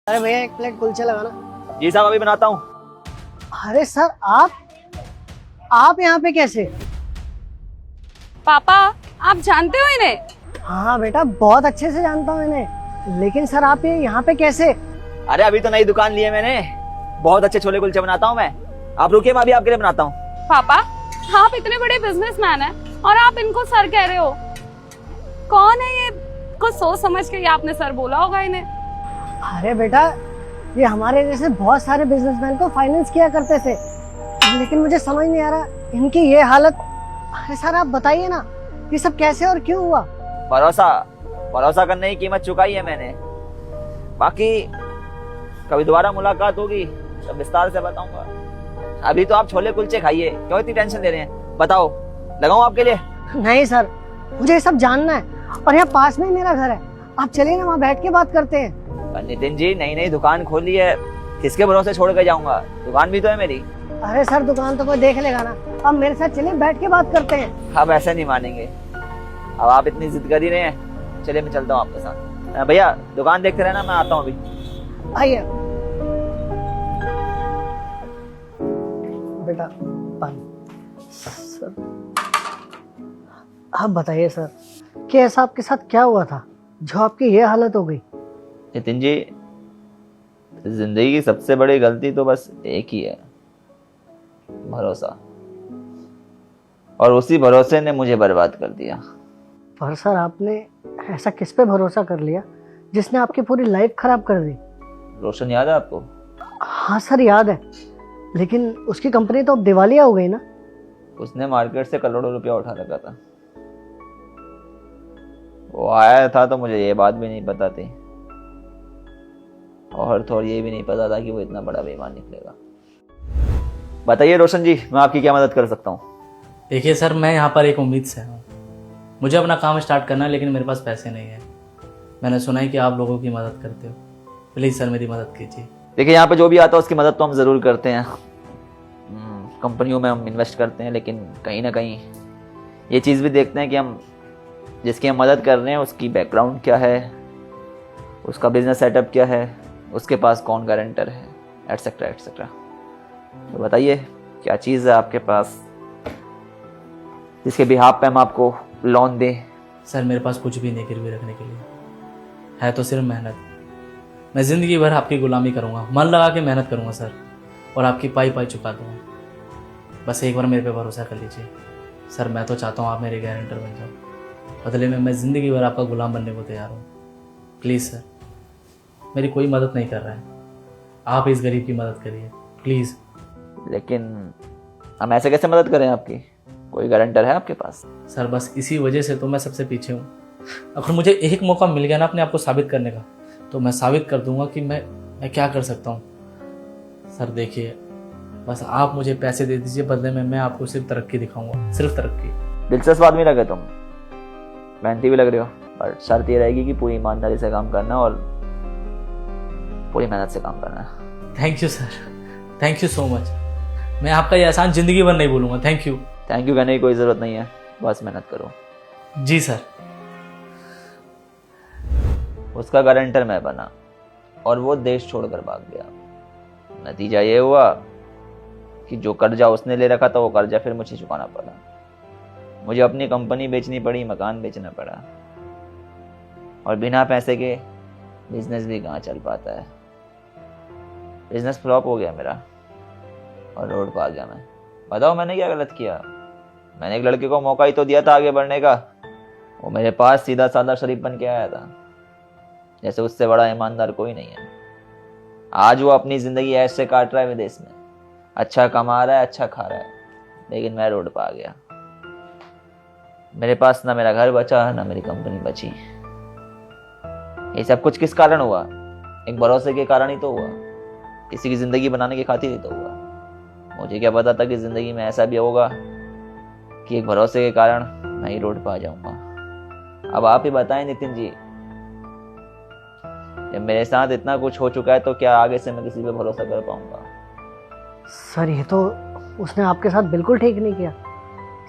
अरे भैया एक प्लेट कुलचे लगाना। जी साहब अभी बनाता हूँ। अरे सर आप यहाँ पे कैसे? पापा आप जानते हो इन्हें? हाँ बेटा बहुत अच्छे से जानता हूँ इन्हें, लेकिन सर आप ये यहाँ पे कैसे? अरे अभी तो नई दुकान ली है मैंने, बहुत अच्छे छोले कुलचे बनाता हूँ मैं। आप रुकिए, मैं अभी आपके लिए बनाता हूँ। पापा आप इतने बड़े बिजनेसमैन हैं और आप इनको सर कह रहे हो। कौन है ये? कुछ सोच समझ के ये आपने सर बोला होगा इन्हें। अरे बेटा ये हमारे जैसे बहुत सारे बिजनेसमैन को फाइनेंस किया करते थे, लेकिन मुझे समझ नहीं आ रहा इनकी ये हालत। अरे सर आप बताइए ना ये सब कैसे और क्यों हुआ? भरोसा करने की कीमत चुकाई है मैंने। बाकी कभी दोबारा मुलाकात होगी तो विस्तार से बताऊंगा। अभी तो आप छोले कुलचे खाइए, क्यों इतनी टेंशन ले रहे हैं? बताओ लगाऊं आपके लिए? नहीं सर मुझे ये सब जानना है, और यहाँ पास में ही मेरा घर है, आप चलिए ना वहाँ बैठ के बात करते हैं। पर नितिन जी नई दुकान खोली है, किसके भरोसे छोड़ के जाऊंगा? दुकान भी तो है मेरी। अरे सर दुकान तो कोई देख लेगा ना, अब मेरे साथ चलिए बैठ के बात करते हैं। अब ऐसे नहीं मानेंगे, अब आप इतनी जिद कर ही रहे हैं। चलिए मैं चलता हूँ आपके साथ। भैया दुकान देखते रहना, मैं आता हूँ अभी। आइए बेटा पानी। सर आप बताइए सर कि ऐसा आपके साथ क्या हुआ था जो आपकी ये हालत हो गई? नितिन जी जिंदगी की सबसे बड़ी गलती तो बस एक ही है, भरोसा। और उसी भरोसे ने मुझे बर्बाद कर दिया। पर सर आपने ऐसा किस पे भरोसा कर लिया जिसने आपकी पूरी लाइफ खराब कर दी? रोशन याद है आपको? हाँ सर याद है, लेकिन उसकी कंपनी तो अब दिवालिया हो गई ना। उसने मार्केट से करोड़ों रुपया उठा रखा था। वो आया था तो मुझे ये बात भी नहीं पता थी, और तो ये भी नहीं पता था कि वो इतना बड़ा बेईमान निकलेगा। बताइए रोशन जी, मैं आपकी क्या मदद कर सकता हूँ? देखिए सर, मैं यहाँ पर एक उम्मीद से हूँ। मुझे अपना काम स्टार्ट करना है, लेकिन मेरे पास पैसे नहीं है। मैंने सुना है कि आप लोगों की मदद करते हो, प्लीज़ सर मेरी मदद कीजिए। देखिए यहाँ पे जो भी आता है उसकी मदद तो हम ज़रूर करते हैं। कंपनियों में हम इन्वेस्ट करते हैं, लेकिन कहीं ना कहीं ये चीज़ भी देखते हैं कि हम जिसकी हम मदद कर रहे हैं उसकी बैकग्राउंड क्या है, उसका बिजनेस सेटअप क्या है, उसके पास कौन गारंटर है, एटसेट्रा एटसेट्रा। तो बताइए क्या चीज़ है आपके पास जिसके बिहाफ पे हम आपको लोन दें? सर मेरे पास कुछ भी नहीं गिरवी रखने के लिए है, तो सिर्फ मेहनत। मैं ज़िंदगी भर आपकी गुलामी करूँगा, मन लगा के मेहनत करूँगा सर, और आपकी पाई पाई चुका दूँगा। बस एक बार मेरे पे भरोसा कर लीजिए सर। मैं तो चाहता हूँ आप मेरे गारंटर बन जाओ, बदले में मैं ज़िंदगी भर आपका गुलाम बनने को तैयार हूँ। प्लीज़ सर, मेरी कोई मदद नहीं कर रहा है, आप इस गरीब की मदद करिए प्लीज़। लेकिन हम ऐसे कैसे मदद करें आपकी? कोई गारंटर है आपके पास? सर बस इसी वजह से तो मैं सबसे पीछे हूँ। अगर मुझे एक मौका मिल गया ना अपने आप को साबित करने का, तो मैं साबित कर दूंगा कि मैं क्या कर सकता हूँ। सर देखिए, बस आप मुझे पैसे दे दीजिए, बदले में मैं आपको सिर्फ तरक्की दिखाऊंगा, सिर्फ तरक्की। दिलचस्प आदमी लगे तुम, मेहनती भी लग रहे हो, पर शर्त ये रहेगी कि पूरी ईमानदारी से काम करना और पूरी मेहनत से काम करना। Thank you sir, thank you so much. मैं आपका ये एहसान जिंदगी भर नहीं भूलूंगा। थैंक यू कहने की कोई ज़रूरत नहीं है, बस मेहनत करो। जी सर। उसका गारंटर मैं बना और वो देश छोड़कर भाग गया। नतीजा ये हुआ कि जो कर्जा उसने ले रखा था वो कर्जा फिर मुझे चुकाना पड़ा। मुझे अपनी कंपनी बेचनी पड़ी, मकान बेचना पड़ा, और बिना पैसे के बिजनेस भी कहाँ चल पाता है। बिजनेस फ्लॉप हो गया मेरा और रोड पर आ गया मैं। बताओ मैंने क्या गलत किया? मैंने एक लड़के को मौका ही तो दिया था आगे बढ़ने का। वो मेरे पास सीधा साधा शरीफ बन के आया था, जैसे उससे बड़ा ईमानदार कोई नहीं है। आज वो अपनी जिंदगी ऐसे काट रहा है विदेश में, अच्छा कमा रहा है, अच्छा खा रहा है, लेकिन मैं रोड पर आ गया। मेरे पास ना मेरा घर बचा, ना मेरी कंपनी बची। ये सब कुछ किस कारण हुआ? एक भरोसे के कारण ही तो हुआ, किसी की जिंदगी बनाने की खातिर ही तो हुआ। मुझे क्या पता था कि जिंदगी में ऐसा भी होगा कि एक भरोसे के कारण मैं ही रोड पर आ जाऊंगा। अब आप ही बताएं नितिन जी, जब मेरे साथ इतना कुछ हो चुका है तो क्या आगे से मैं किसी पे भरोसा कर पाऊंगा? सर ये तो उसने आपके साथ बिल्कुल ठीक नहीं किया।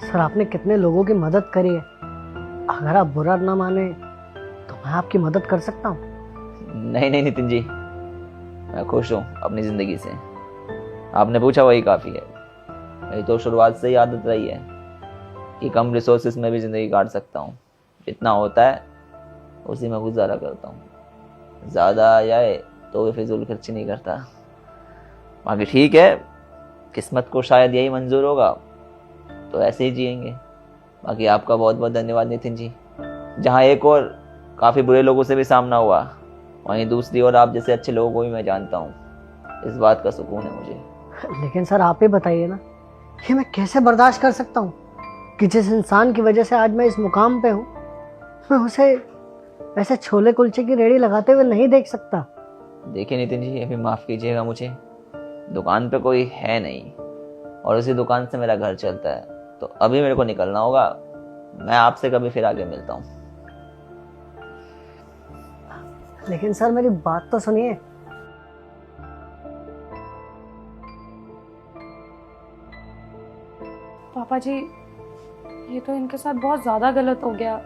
सर आपने कितने लोगों की मदद करी है, अगर आप बुरा ना माने तो मैं आपकी मदद कर सकता हूँ। नहीं नितिन जी, मैं खुश हूँ अपनी ज़िंदगी से। आपने पूछा वही काफ़ी है। मेरी तो शुरुआत से ही आदत रही है कि कम रिसोर्सेज में भी ज़िंदगी काट सकता हूँ। जितना होता है उसी में गुजारा करता हूँ। ज़्यादा आ जाए तो भी फिजूल खर्ची नहीं करता। बाकी ठीक है, किस्मत को शायद यही मंजूर होगा तो ऐसे ही जिएंगे। बाकी आपका बहुत बहुत धन्यवाद नितिन जी। जहाँ एक और काफ़ी बुरे लोगों से भी सामना हुआ, वहीं दूसरी ओर आप जैसे अच्छे लोगों को भी मैं जानता हूँ। इस बात का सुकून है मुझे। लेकिन सर आप ही बताइए ना कि मैं कैसे बर्दाश्त कर सकता हूँ कि जिस इंसान की वजह से आज मैं इस मुकाम पे हूँ, मैं उसे ऐसे छोले कुलचे की रेहड़ी लगाते हुए नहीं देख सकता। देखिए नितिन जी, अभी माफ़ कीजिएगा मुझे, दुकान पे कोई है नहीं और उसी दुकान से मेरा घर चलता है, तो अभी मेरे को निकलना होगा। मैं आपसे कभी फिर आगे मिलता हूँ। लेकिन सर मेरी बात तो सुनिए। पापा जी, ये तो इनके साथ बहुत ज्यादा गलत हो गया।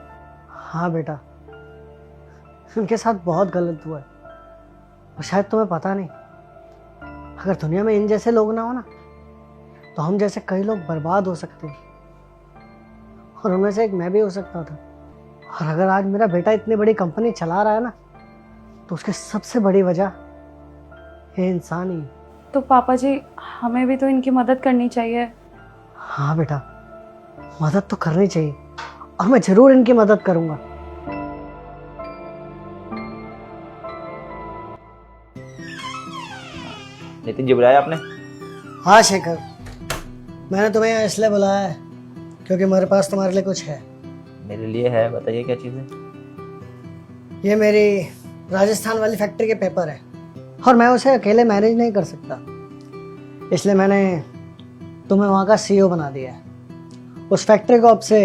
हाँ बेटा, उनके साथ बहुत गलत हुआ है और शायद तुम्हें पता नहीं, अगर दुनिया में इन जैसे लोग ना हो ना तो हम जैसे कई लोग बर्बाद हो सकते हैं और उनमें से एक मैं भी हो सकता था। और अगर आज मेरा बेटा इतनी बड़ी कंपनी चला रहा है ना तो उसकी सबसे बड़ी वजह ये इंसान ही है। तो पापा जी, हमें भी तो इनकी मदद करनी चाहिए। हाँ बेटा, मदद तो करनी चाहिए और मैं जरूर इनकी मदद करूंगा। नितिन जी, बुलाया आपने? हाँ शेखर, मैंने तुम्हें यहाँ इसलिए बुलाया है क्योंकि मेरे पास तुम्हारे लिए कुछ है। मेरे लिए है? बताइए क्या चीज़ है। ये मेरी राजस्थान वाली फैक्ट्री के पेपर है और मैं उसे अकेले मैनेज नहीं कर सकता, इसलिए मैंने तुम्हें वहाँ का CEO बना दिया है। उस फैक्ट्री को अब से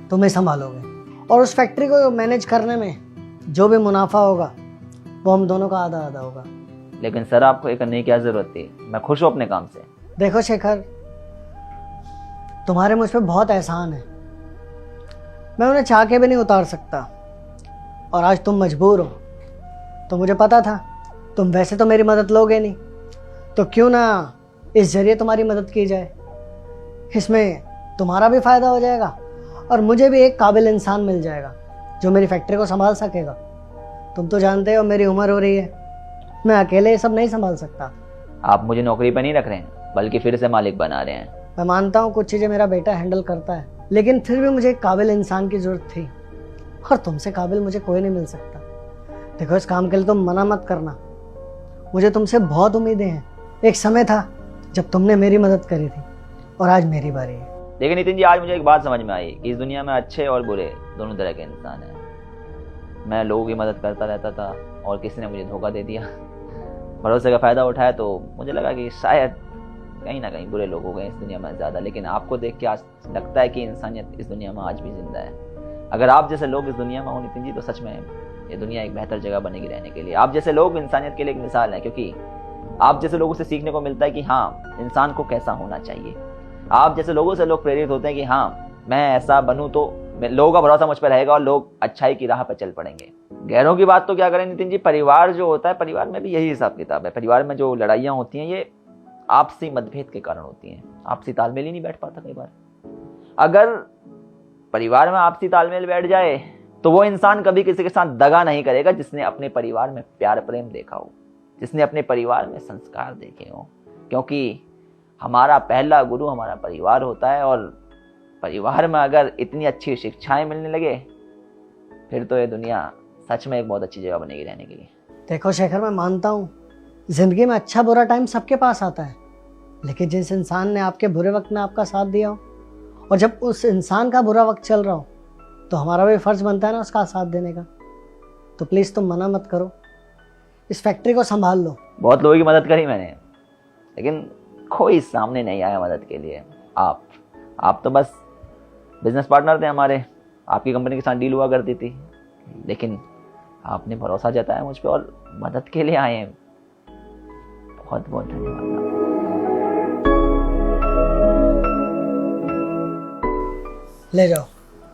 तुम ही संभालोगे और उस फैक्ट्री को मैनेज करने में जो भी मुनाफा होगा वो हम दोनों का आधा आधा होगा। लेकिन सर, आपको ये करने की क्या ज़रूरत थी? मैं खुश हूँ अपने काम से। देखो शेखर, तुम्हारे मुझ पे बहुत एहसान है, मैं उन्हें चाह के भी नहीं उतार सकता और आज तुम मजबूर हो तो मुझे पता था तुम वैसे तो मेरी मदद लोगे नहीं, तो क्यों ना इस जरिए तुम्हारी मदद की जाए। इसमें तुम्हारा भी फायदा हो जाएगा और मुझे भी एक काबिल इंसान मिल जाएगा जो मेरी फैक्ट्री को संभाल सकेगा। तुम तो जानते हो मेरी उम्र हो रही है, मैं अकेले ये सब नहीं संभाल सकता। आप मुझे नौकरी पर नहीं रख रहे हैं बल्कि फिर से मालिक बना रहे हैं। मैं मानता हूँ कुछ चीज़ें मेरा बेटा हैंडल करता है, लेकिन फिर भी मुझे एक काबिल इंसान की ज़रूरत थी और तुमसे काबिल मुझे कोई नहीं मिल सकता। देखो, इस काम के लिए तुम मना मत करना, मुझे तुमसे बहुत उम्मीदें हैं। एक समय था जब तुमने मेरी मदद करी थी और आज मेरी बारी है। देखिए नितिन जी, आज मुझे एक बात समझ में आई कि इस दुनिया में अच्छे और बुरे दोनों तरह के इंसान हैं। मैं लोगों की मदद करता रहता था और किसी ने मुझे धोखा दे दिया, भरोसे का फ़ायदा उठाया, तो मुझे लगा कि शायद कहीं ना कहीं बुरे लोग हो गए इस दुनिया में ज़्यादा। लेकिन आपको देख के आज लगता है कि इंसानियत इस दुनिया में आज भी जिंदा है। अगर आप जैसे लोग इस दुनिया में हो नितिन जी, तो सच में ये दुनिया एक बेहतर जगह बनेगी रहने के लिए। आप जैसे लोग इंसानियत के लिए एक मिसाल हैं, क्योंकि आप जैसे लोगों से सीखने को मिलता है कि हाँ, इंसान को कैसा होना चाहिए। आप जैसे लोगों से लोग प्रेरित होते हैं कि हाँ, मैं ऐसा बनूं तो लोगों का भरोसा मुझ पर रहेगा और लोग अच्छाई की राह पर चल पड़ेंगे। गैरों की बात तो क्या करें नितिन जी, परिवार जो होता है, परिवार में भी यही हिसाब किताब है। परिवार में जो लड़ाइयाँ होती हैं ये आपसी मतभेद के कारण होती हैं। आपसी तालमेल ही नहीं बैठ पाता कई बार। अगर परिवार में आपसी तालमेल बैठ जाए तो वो इंसान कभी किसी के साथ दगा नहीं करेगा जिसने अपने परिवार में प्यार प्रेम देखा हो, जिसने अपने परिवार में संस्कार देखे हो। क्योंकि हमारा पहला गुरु हमारा परिवार होता है और परिवार में अगर इतनी अच्छी शिक्षाएं मिलने लगे फिर तो ये दुनिया सच में एक बहुत अच्छी जगह बनेगी रहने के लिए। देखो शेखर, मैं मानता हूँ जिंदगी में अच्छा बुरा टाइम सबके पास आता है, लेकिन जिस इंसान ने आपके बुरे वक्त में आपका साथ दिया हो और जब उस इंसान का बुरा वक्त चल रहा हो तो हमारा भी फर्ज बनता है ना उसका साथ देने का। तो प्लीज़ तुम मना मत करो, इस फैक्ट्री को संभाल लो। बहुत लोगों की मदद करी मैंने, लेकिन कोई सामने नहीं आया मदद के लिए। आप तो बस बिजनेस पार्टनर थे हमारे, आपकी कंपनी के साथ डील हुआ करती थी, लेकिन आपने भरोसा जताया मुझ पर और मदद के लिए आए हैं। बहुत बहुत धन्यवाद। ले जाओ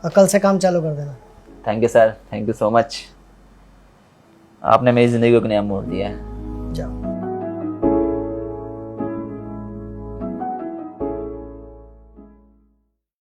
और कल से काम चालू कर देना। Thank you sir, thank you so much. आपने मेरी ज़िंदगी को एक नया मोड़ दिया है। जाओ।